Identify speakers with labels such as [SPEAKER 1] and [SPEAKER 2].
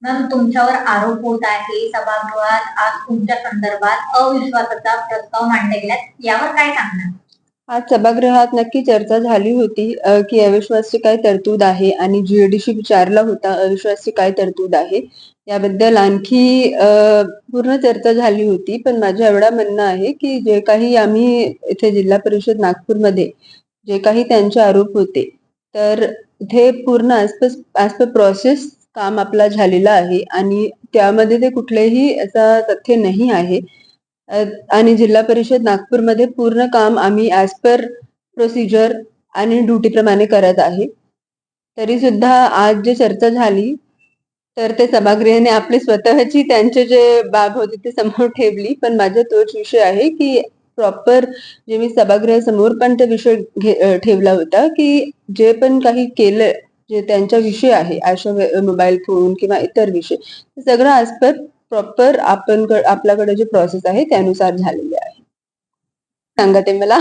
[SPEAKER 1] Ma'am, तुमच्यावर आरोप होत आहे सभागृहात आज तुमच्या संदर्भात अविश्वासाचा प्रस्ताव मांडला गेला, यावर काय सांगणार?
[SPEAKER 2] आज सभागृहात नक्की चर्चा झाली होती की अविश्वासची काय तरतूद आहे आणि जीएडीशी विचारला होता अविश्वासची काय तरतूद आहे याबद्दल आणखी पूर्ण चर्चा झाली होती. पण माझं एवढं म्हणणं आहे की जे काही आम्ही इथे जिल्हा परिषद नागपूरमध्ये जे काही त्यांचे आरोप होते तर इथे पूर्ण ॲज पर प्रोसेस काम आपला झालेलं आहे आणि त्यामध्ये ते कुठलेही असं तथ्य नाही आहे. आणि जिल्हा परिषद नागपूरमध्ये पूर्ण काम आम्ही ॲज पर प्रोसिजर आणि ड्युटी प्रमाणे करत आहे. तरी सुद्धा आज जे चर्चा झाली तर ते सभागृहाने आपली स्वतःची त्यांचे जे बाब होती ते समोर ठेवली. पण माझा तोच विषय आहे की प्रॉपर जे मी सभागृहासमोर पण ते विषय ठेवला होता की जे पण काही केलं जे त्यांचा विषय आहे आशा मोबाईल फोन किंवा इतर विषय सगळं ॲज पर प्रॉपर आपल्याकडे जे प्रोसेस आहे त्यानुसार झालेले आहे. सांगा ते मला.